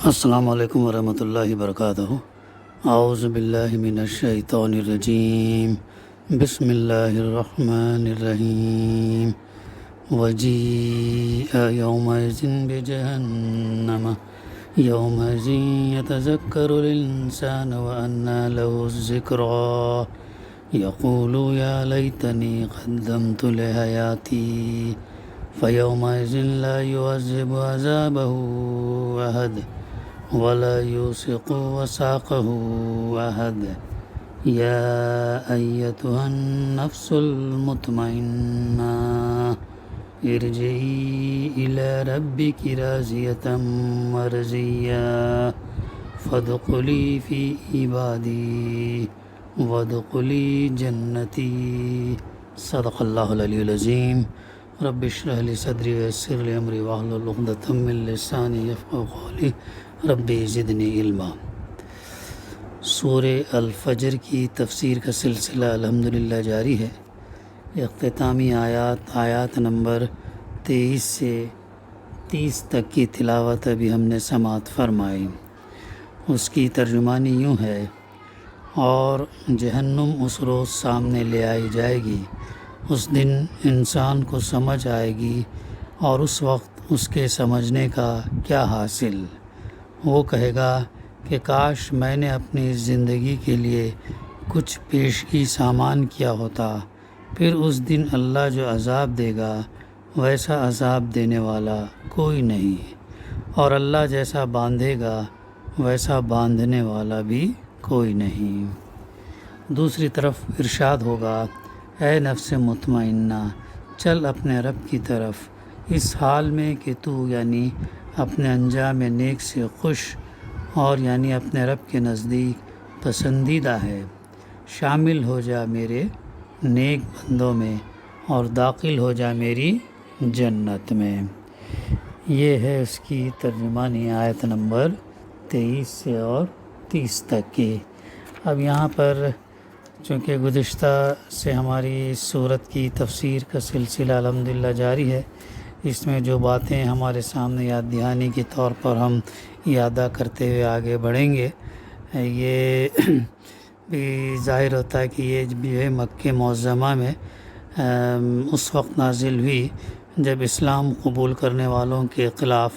السلام علیکم ورحمۃ اللہ وبرکاتہ۔ اعوذ باللہ من الشیطان الرجیم، بسم اللہ الرحمن الرحیم۔ وجیء یومئذ بجہنم یومئذ یتذکر الانسان وانى له الذکریٰ یقول یا لیتنی قدمت لحیاتی فیومئذ لا یعذب عذابہ احد ولا يوثق وثاقه أحد۔ يا أيتها النفس المطمئنة ارجعي إلى ربك راضية مرضية فادخلي في عبادي وادخلي جنتي۔ صدق اللہ العلی العظیم۔ رب اشرح لي صدری ويسر لي أمري واحلل عقدة من لساني يفقهوا قولي رب زدنی علما۔ سورہ الفجر کی تفسیر کا سلسلہ الحمدللہ جاری ہے۔ اختتامی آیات نمبر 23 سے 30 تک کی تلاوت ابھی ہم نے سماعت فرمائی۔ اس کی ترجمانی یوں ہے: اور جہنم اس روز سامنے لے آئی جائے گی، اس دن انسان کو سمجھ آئے گی، اور اس وقت اس کے سمجھنے کا کیا حاصل۔ وہ کہے گا کہ کاش میں نے اپنی زندگی کے لیے کچھ پیشگی سامان کیا ہوتا۔ پھر اس دن اللہ جو عذاب دے گا ویسا عذاب دینے والا کوئی نہیں، اور اللہ جیسا باندھے گا ویسا باندھنے والا بھی کوئی نہیں۔ دوسری طرف ارشاد ہوگا: اے نفس مطمئنہ، چل اپنے رب کی طرف، اس حال میں کہ تو یعنی اپنے انجام نیک سے خوش، اور یعنی اپنے رب کے نزدیک پسندیدہ ہے۔ شامل ہو جا میرے نیک بندوں میں اور داخل ہو جا میری جنت میں۔ یہ ہے اس کی ترجمانی آیت نمبر 23 سے اور 30 تک کی۔ اب یہاں پر چونکہ گزشتہ سے ہماری سورت کی تفسیر کا سلسلہ الحمدللہ جاری ہے، اس میں جو باتیں ہمارے سامنے یاد دہانی کے طور پر ہم یادہ کرتے ہوئے آگے بڑھیں گے، یہ بھی ظاہر ہوتا ہے کہ یہ بھی ہے مکہ معظمہ میں اس وقت نازل ہوئی جب اسلام قبول کرنے والوں کے خلاف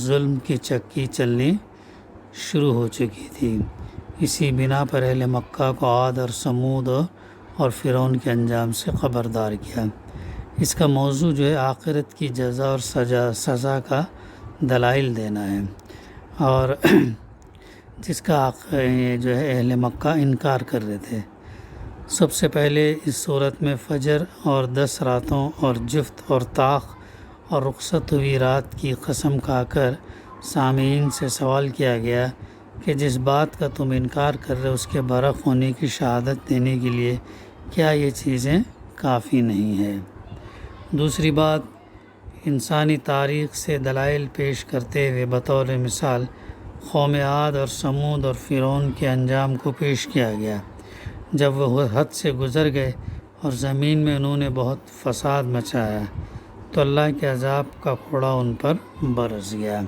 ظلم کی چکی چلنی شروع ہو چکی تھی۔ اسی بنا پر اہل مکہ کو عاد اور سمود اور فرعون کے انجام سے خبردار کیا۔ اس کا موضوع جو ہے آخرت کی جزا اور سزا کا دلائل دینا ہے، اور جس کا جو ہے اہل مکہ انکار کر رہے تھے۔ سب سے پہلے اس صورت میں فجر اور 10 راتوں اور جفت اور طاق اور رخصت ہوئی رات کی قسم کھا کر سامعین سے سوال کیا گیا کہ جس بات کا تم انکار کر رہے اس کے برحق ہونے کی شہادت دینے کے لیے کیا یہ چیزیں کافی نہیں ہیں؟ دوسری بات، انسانی تاریخ سے دلائل پیش کرتے ہوئے بطور مثال قوم عاد اور سمود اور فرعون کے انجام کو پیش کیا گیا۔ جب وہ حد سے گزر گئے اور زمین میں انہوں نے بہت فساد مچایا تو اللہ کے عذاب کا کوڑا ان پر برس گیا۔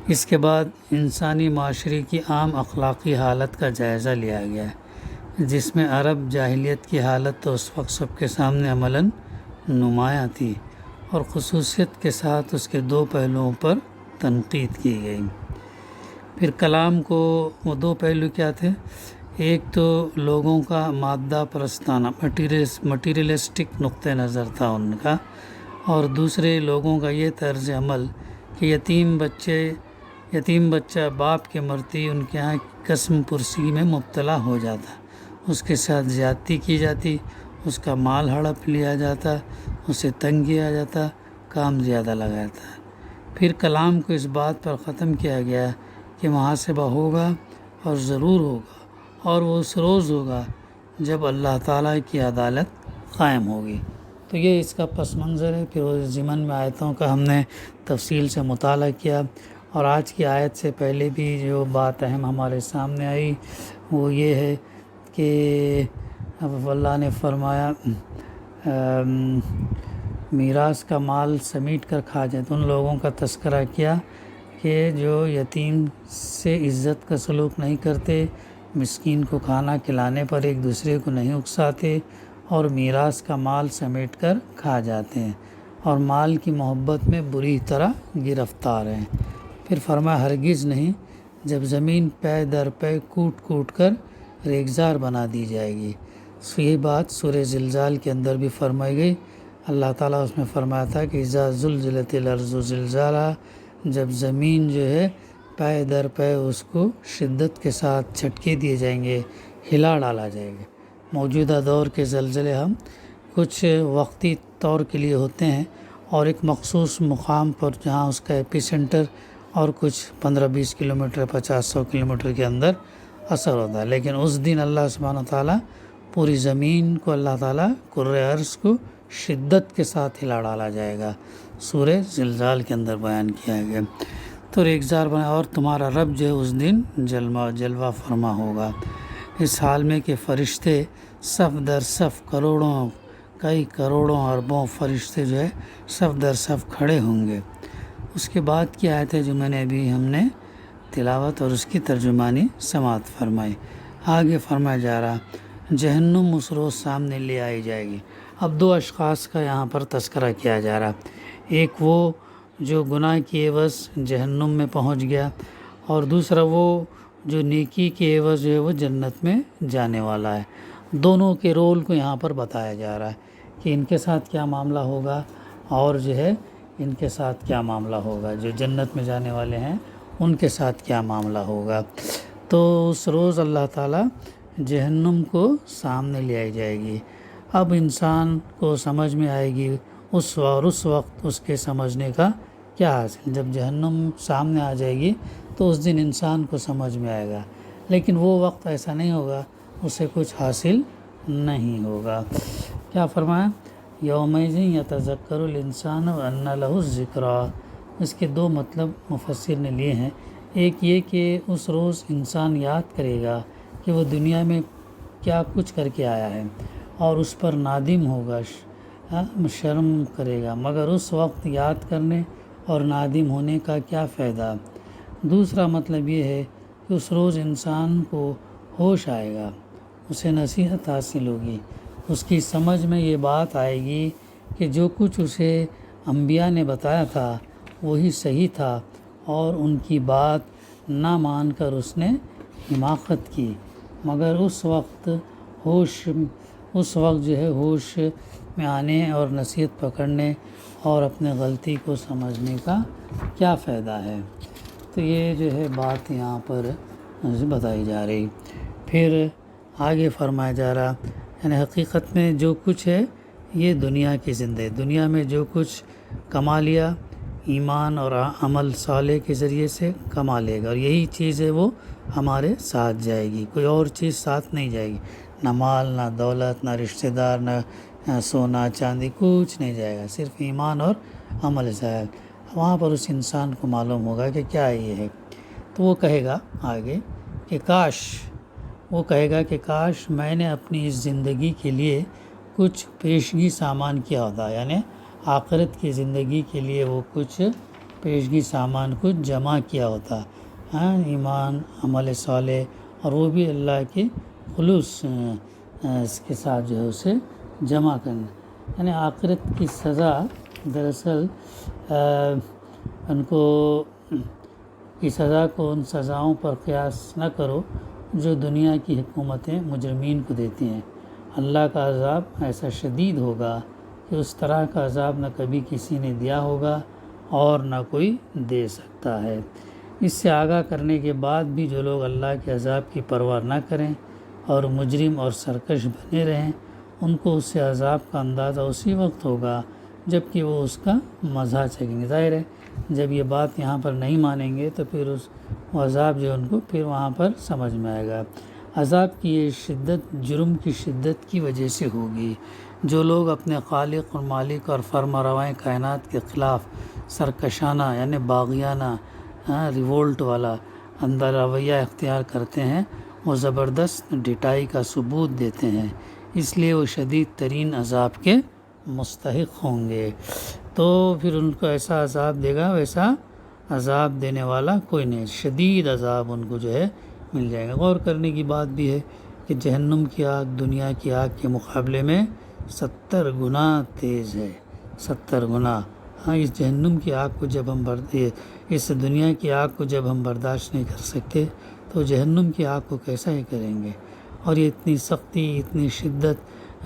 اس کے بعد انسانی معاشرے کی عام اخلاقی حالت کا جائزہ لیا گیا، جس میں عرب جاہلیت کی حالت تو اس وقت سب کے سامنے عملاً نمایاں تھی، اور خصوصیت کے ساتھ اس کے 2 پہلوؤں پر تنقید کی گئی۔ پھر کلام کو وہ 2 پہلو کیا تھے؟ ایک تو لوگوں کا مادہ پرستانہ مٹیریلسٹک نقطہ نظر تھا ان کا، اور دوسرے لوگوں کا یہ طرز عمل کہ یتیم بچہ باپ کے مرتے ان کے ہاں قسم پرسی میں مبتلا ہو جاتا، اس کے ساتھ زیادتی کی جاتی، اس کا مال ہڑپ لیا جاتا، اسے تنگ کیا جاتا، کام زیادہ لگاتا۔ پھر کلام کو اس بات پر ختم کیا گیا کہ محاسبہ ہوگا اور ضرور ہوگا، اور وہ اس روز ہوگا جب اللہ تعالیٰ کی عدالت قائم ہوگی۔ تو یہ اس کا پس منظر ہے۔ پھر اس ضمن میں آیتوں کا ہم نے تفصیل سے مطالعہ کیا، اور آج کی آیت سے پہلے بھی جو بات اہم ہمارے سامنے آئی وہ یہ ہے کہ اب اللہ نے فرمایا میراث کا مال سمیٹ کر کھا جائے، تو ان لوگوں کا تذکرہ کیا کہ جو یتیم سے عزت کا سلوک نہیں کرتے، مسکین کو کھانا کھلانے پر ایک دوسرے کو نہیں اکساتے، اور میراث کا مال سمیٹ کر کھا جاتے ہیں، اور مال کی محبت میں بری طرح گرفتار ہیں۔ پھر فرمایا ہرگز نہیں، جب زمین پے در پے کوٹ کوٹ کر ریگزار بنا دی جائے گی۔ یہ بات سورہ زلزال کے اندر بھی فرمائی گئی۔ اللہ تعالیٰ اس میں فرمایا تھا کہ اذا زلزلت الارض زلزالہا، جب زمین جو ہے پے در پے اس کو شدت کے ساتھ جھٹکے دیے جائیں گے، ہلا ڈالا جائے گا۔ موجودہ دور کے زلزلے ہم کچھ وقتی طور کے لیے ہوتے ہیں اور ایک مخصوص مقام پر جہاں اس کا ایپی سینٹر اور کچھ 15-20 کلومیٹر 50-100 کلومیٹر کے اندر اثر ہوتا ہے، لیکن اس دن اللہ سبحانہ تعالیٰ پوری زمین کو، اللہ تعالیٰ کرۂ ارض کو شدت کے ساتھ ہلا ڈالا جائے گا۔ سورہ زلزال کے اندر بیان کیا گیا۔ تو ریگزار بنا، اور تمہارا رب جو ہے اس دن جلوہ فرما ہوگا، اس حال میں کہ فرشتے صف در صف کئی کروڑوں اربوں فرشتے جو ہے صف در صف کھڑے ہوں گے۔ اس کے بعد کی آیت ہے جو میں نے ابھی ہم نے تلاوت اور اس کی ترجمانی سماعت فرمائی۔ آگے فرمایا جا رہا جہنم اس روز سامنے لے آئی جائے گی۔ اب دو اشخاص کا یہاں پر تذکرہ کیا جا رہا، ایک وہ جو گناہ کی عوض جہنم میں پہنچ گیا، اور دوسرا وہ جو نیکی کے عوض جو ہے وہ جنت میں جانے والا ہے۔ دونوں کے رول کو یہاں پر بتایا جا رہا ہے کہ ان کے ساتھ کیا معاملہ ہوگا اور جو ہے ان کے ساتھ کیا معاملہ ہوگا، جو جنت میں جانے والے ہیں ان کے ساتھ کیا معاملہ ہوگا۔ تو اس روز اللہ تعالیٰ جہنم کو سامنے لے آئی جائے گی۔ اب انسان کو سمجھ میں آئے گی اس وقت اس کے سمجھنے کا کیا حاصل، جب جہنم سامنے آ جائے گی تو اس دن انسان کو سمجھ میں آئے گا، لیکن وہ وقت ایسا نہیں ہوگا، اسے کچھ حاصل نہیں ہوگا۔ کیا فرمایا یومئذ یتذکر الانسان وانى له الذکریٰ۔ اس کے دو مطلب مفسر نے لیے ہیں، ایک یہ کہ اس روز انسان یاد کرے گا کہ وہ دنیا میں کیا کچھ کر کے آیا ہے اور اس پر نادم ہوگا، شرم کرے گا، مگر اس وقت یاد کرنے اور نادم ہونے کا کیا فائدہ۔ دوسرا مطلب یہ ہے کہ اس روز انسان کو ہوش آئے گا، اسے نصیحت حاصل ہوگی، اس کی سمجھ میں یہ بات آئے گی کہ جو کچھ اسے انبیاء نے بتایا تھا وہی صحیح تھا، اور ان کی بات نہ مان کر اس نے حماقت کی، مگر اس وقت جو ہے ہوش میں آنے اور نصیحت پکڑنے اور اپنے غلطی کو سمجھنے کا کیا فائدہ ہے۔ تو یہ جو ہے بات یہاں پر بتائی جا رہی۔ پھر آگے فرمایا جا رہا یعنی حقیقت میں جو کچھ ہے یہ دنیا کی زندگی، دنیا میں جو کچھ کما لیا ایمان اور عمل صالح کے ذریعے سے کما لے گا، اور یہی چیز ہے وہ ہمارے ساتھ جائے گی، کوئی اور چیز ساتھ نہیں جائے گی، نہ مال، نہ دولت، نہ رشتہ دار، نہ سونا چاندی، کچھ نہیں جائے گا، صرف ایمان اور عمل سے۔ وہاں پر اس انسان کو معلوم ہوگا کہ کیا یہ ہے، تو وہ کہے گا آگے کہ کاش میں نے اپنی اس زندگی کے لیے کچھ پیشگی سامان کیا ہوتا، یعنی آخرت کی زندگی کے لیے وہ کچھ پیشگی سامان کچھ جمع کیا ہوتا، ایمان، عمل صالح، اور وہ بھی اللہ کے خلوص اس کے ساتھ جو ہے اسے جمع کرنا۔ یعنی آخرت کی سزا دراصل ان کی سزا کو ان سزاؤں پر قیاس نہ کرو جو دنیا کی حکومتیں مجرمین کو دیتی ہیں۔ اللہ کا عذاب ایسا شدید ہوگا کہ اس طرح کا عذاب نہ کبھی کسی نے دیا ہوگا اور نہ کوئی دے سکتا ہے۔ اس سے آگاہ کرنے کے بعد بھی جو لوگ اللہ کے عذاب کی پرواہ نہ کریں اور مجرم اور سرکش بنے رہیں، ان کو اس سے عذاب کا اندازہ اسی وقت ہوگا جب کہ وہ اس کا مزہ چکھیں گے۔ ظاہر ہے جب یہ بات یہاں پر نہیں مانیں گے تو پھر وہ عذاب جو ان کو پھر وہاں پر سمجھ میں آئے گا۔ عذاب کی یہ شدت جرم کی شدت کی وجہ سے ہوگی۔ جو لوگ اپنے خالق اور مالک اور فرمانروا کائنات کے خلاف سرکشانہ یعنی باغیانہ ریولٹ والا اندر رویہ اختیار کرتے ہیں، وہ زبردست ڈٹائی کا ثبوت دیتے ہیں، اس لیے وہ شدید ترین عذاب کے مستحق ہوں گے۔ تو پھر ان کو ایسا عذاب دے گا، ویسا عذاب دینے والا کوئی نہیں، شدید عذاب ان کو جو ہے مل جائے گا۔ غور کرنے کی بات بھی ہے کہ جہنم کی آگ دنیا کی آگ کے مقابلے میں 70 گنا تیز ہے، 70 گنا۔ ہاں، اس جہنم کی آگ کو جب ہم اس دنیا کی آگ کو جب ہم برداشت نہیں کر سکتے تو جہنم کی آگ کو کیسا ہی کریں گے؟ اور یہ اتنی سختی، اتنی شدت،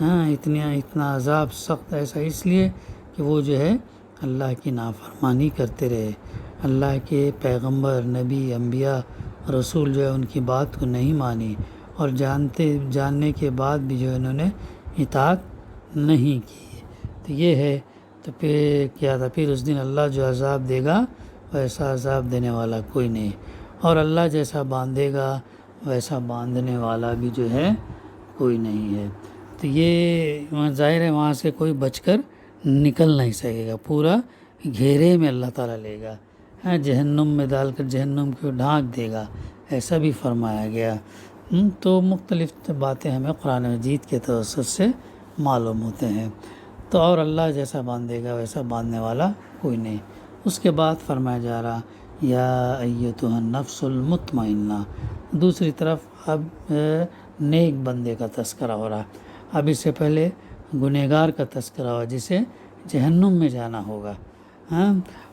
اتنا عذاب سخت ایسا اس لیے کہ وہ جو ہے اللہ کی نافرمانی کرتے رہے، اللہ کے پیغمبر، نبی، انبیاء، رسول جو ہے ان کی بات کو نہیں مانی، اور جاننے کے بعد بھی جو انہوں نے اطاعت نہیں کی۔ تو یہ ہے، تو پھر کیا تھا، پھر اس دن اللہ جو عذاب دے گا ویسا عذاب دینے والا کوئی نہیں، اور اللہ جیسا باندھے گا ویسا باندھنے والا بھی جو ہے کوئی نہیں ہے۔ تو یہ ظاہر ہے وہاں سے کوئی بچ کر نکل نہیں سکے گا، پورا گھیرے میں اللہ تعالیٰ لے گا، جہنم میں ڈال کر جہنم کو ڈھانک دے گا، ایسا بھی فرمایا گیا۔ تو مختلف باتیں ہمیں قرآن مجید کے توسط سے معلوم ہوتے ہیں۔ تو اور اللہ جیسا باندھے گا ویسا باندھنے والا کوئی نہیں۔ اس کے بعد فرمایا جا رہا یا ایتھا النفس المطمئنہ، دوسری طرف اب نیک بندے کا تذکرہ ہو رہا۔ اب اس سے پہلے گنہگار کا تذکرہ ہوا جسے جہنم میں جانا ہوگا،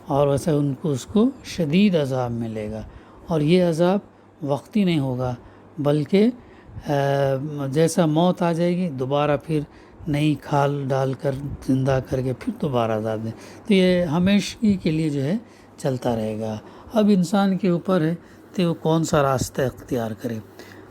اور ویسے اس کو شدید عذاب ملے گا، اور یہ عذاب وقتی نہیں ہوگا بلکہ جیسا موت آ جائے گی دوبارہ پھر نئی کھال ڈال کر زندہ کر کے پھر دوبارہ عذاب دیں، تو یہ ہمیشہ کے لیے جو ہے چلتا رہے گا۔ اب انسان کے اوپر ہے کہ وہ کون سا راستہ اختیار کرے،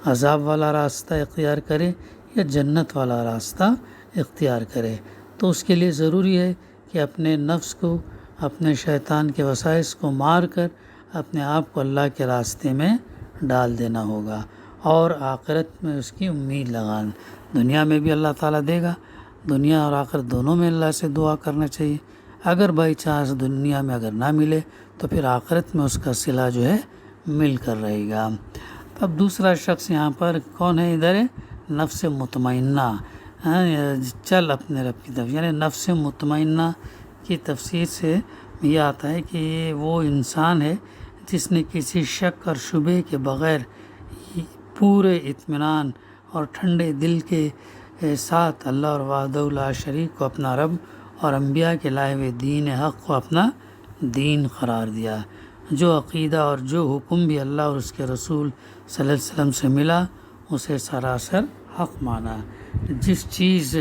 عذاب والا راستہ اختیار کرے یا جنت والا راستہ اختیار کرے۔ تو اس کے لیے ضروری ہے کہ اپنے نفس کو، اپنے شیطان کے وسائس کو مار کر اپنے آپ کو اللہ کے راستے میں ڈال دینا ہوگا، اور آخرت میں اس کی امید لگانا۔ دنیا میں بھی اللہ تعالیٰ دے گا، دنیا اور آخرت دونوں میں اللہ سے دعا کرنا چاہیے۔ اگر بائی چانس دنیا میں اگر نہ ملے تو پھر آخرت میں اس کا صلہ جو ہے مل کر رہے گا۔ اب دوسرا شخص یہاں پر کون ہے؟ ادھر ہے نفس مطمئنہ، چل اپنے رب کی طرف، یعنی نفس مطمئنہ کی تفسیر سے یہ آتا ہے کہ یہ وہ انسان ہے جس نے کسی شک اور شبے کے بغیر پورے اطمینان اور ٹھنڈے دل کے ساتھ اللہ اور وحدہ لا شریک کو اپنا رب اور انبیاء کے لائے ہوئے دین حق کو اپنا دین قرار دیا، جو عقیدہ اور جو حکم بھی اللہ اور اس کے رسول صلی اللہ علیہ وسلم سے ملا اسے سراسر حق مانا، جس چیز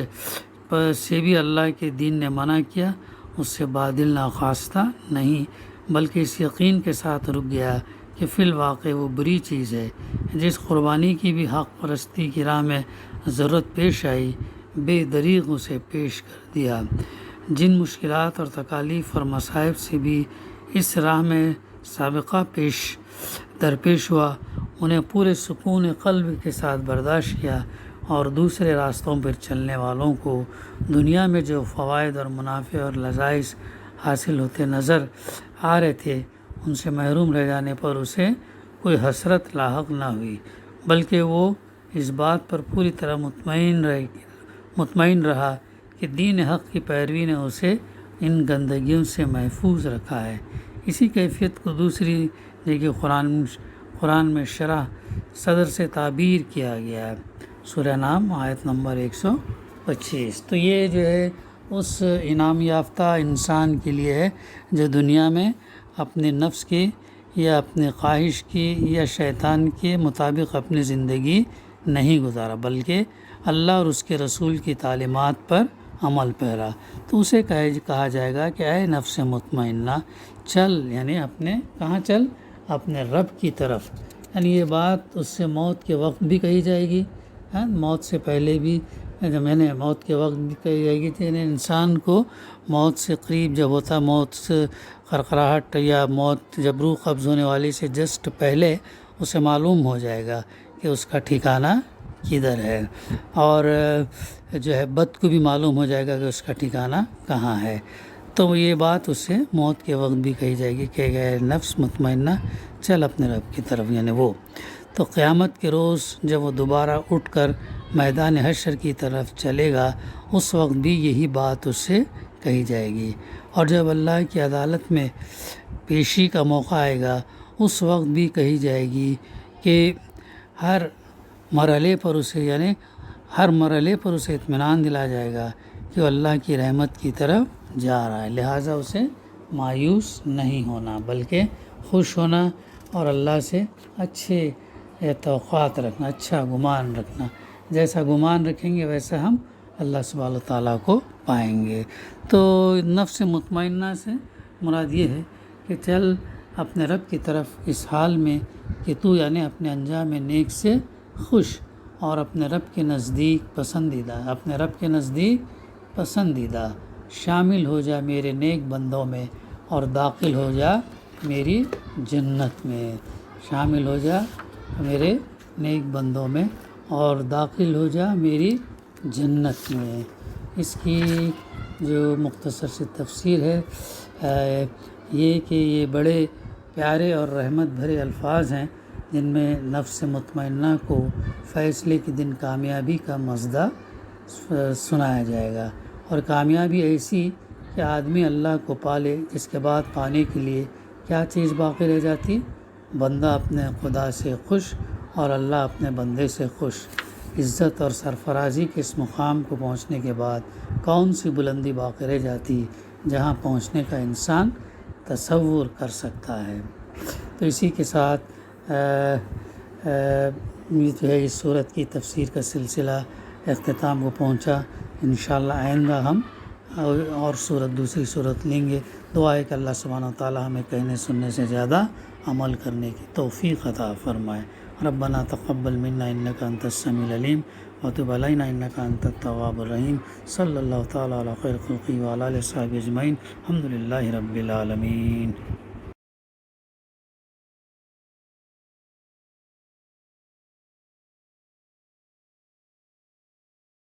سے بھی اللہ کے دین نے منع کیا اس سے بادل ناخواستہ نہیں، بلکہ اس یقین کے ساتھ رک گیا کہ فی الواقع وہ بری چیز ہے جس قربانی کی بھی حق پرستی کی راہ میں ضرورت پیش آئی، بے دریغ اسے پیش کر دیا۔ جن مشکلات اور تکالیف اور مصائب سے بھی اس راہ میں سابقہ درپیش ہوا انہیں پورے سکون قلب کے ساتھ برداشت کیا، اور دوسرے راستوں پر چلنے والوں کو دنیا میں جو فوائد اور منافع اور لذائذ حاصل ہوتے نظر آ رہے تھے ان سے محروم رہ جانے پر اسے کوئی حسرت لاحق نہ ہوئی، بلکہ وہ اس بات پر پوری طرح مطمئن رہا کہ دین حق کی پیروی نے اسے ان گندگیوں سے محفوظ رکھا ہے۔ اسی کیفیت کو دوسری جگہ قرآن میں شرح صدر سے تعبیر کیا گیا ہے، سورہ نام آیت نمبر 125۔ تو یہ جو ہے اس انعام یافتہ انسان کے لیے ہے جو دنیا میں اپنے نفس کی یا اپنے خواہش کی یا شیطان کے مطابق اپنی زندگی نہیں گزارا بلکہ اللہ اور اس کے رسول کی تعلیمات پر عمل پیرا، تو اسے کہا جائے گا کہ اے نفس مطمئنہ چل، یعنی کہاں چل؟ اپنے رب کی طرف۔ یعنی یہ بات اس سے موت کے وقت بھی کہی جائے گی، موت سے پہلے بھی موت کے وقت بھی کہی جائے گی، یعنی انسان کو موت سے قریب جب ہوتا، موت سے خرخراہٹ یا موت جب روح قبض ہونے والی سے جسٹ پہلے اسے معلوم ہو جائے گا کہ اس کا ٹھکانہ کدھر ہے، اور جو ہے بد کو بھی معلوم ہو جائے گا کہ اس کا ٹھکانہ کہاں ہے۔ تو یہ بات اس سے موت کے وقت بھی کہی جائے گی کہ اے نفس مطمئنہ چل اپنے رب کی طرف، یعنی وہ۔ تو قیامت کے روز جب وہ دوبارہ اٹھ کر میدان حشر کی طرف چلے گا اس وقت بھی یہی بات اس سے کہی جائے گی، اور جب اللہ کی عدالت میں پیشی کا موقع آئے گا اس وقت بھی کہی جائے گی کہ ہر مرحلے پر اسے اطمینان دلا جائے گا کہ وہ اللہ کی رحمت کی طرف جا رہا ہے، لہٰذا اسے مایوس نہیں ہونا بلکہ خوش ہونا اور اللہ سے اچھے توقعات رکھنا، اچھا گمان رکھنا۔ جیسا گمان رکھیں گے ویسا ہم اللہ سبحانہ تعالیٰ کو پائیں گے۔ تو نفس مطمئنہ سے مراد یہ ہے کہ چل اپنے رب کی طرف اس حال میں کہ تو یعنی اپنے انجام نیک سے خوش اور اپنے رب کے نزدیک پسندیدہ شامل ہو جا میرے نیک بندوں میں اور داخل ہو جا میری جنت میں، شامل ہو جا میرے نیک بندوں میں اور داخل ہو جا میری جنت میں۔ اس کی جو مختصر سی تفسیر ہے یہ کہ یہ بڑے پیارے اور رحمت بھرے الفاظ ہیں جن میں نفس مطمئنہ کو فیصلے کے دن کامیابی کا مژدہ سنایا جائے گا، اور کامیابی ایسی کہ آدمی اللہ کو پالے جس کے بعد پانے کے لیے کیا چیز باقی رہ جاتی؟ بندہ اپنے خدا سے خوش اور اللہ اپنے بندے سے خوش۔ عزت اور سرفرازی کے اس مقام کو پہنچنے کے بعد کون سی بلندی باقی رہ جاتی جہاں پہنچنے کا انسان تصور کر سکتا ہے۔ تو اسی کے ساتھ جو ہے اس صورت کی تفسیر کا سلسلہ اختتام کو پہنچا۔ انشاءاللہ آئندہ ہم اور دوسری صورت لیں گے۔ دعا ہے کہ اللہ سبحانہ وتعالی ہمیں کہنے سننے سے زیادہ عمل کرنے کی توفیق عطا فرمائے۔ ربنا تقبل منا انک انت السمیع العلیم وتب علینا انک انت التواب الرحیم۔ صلی اللہ تعالی علی خیر خلقہ وعلی آلہ وصحبہ اجمعین۔ الحمد للہ رب العالمین۔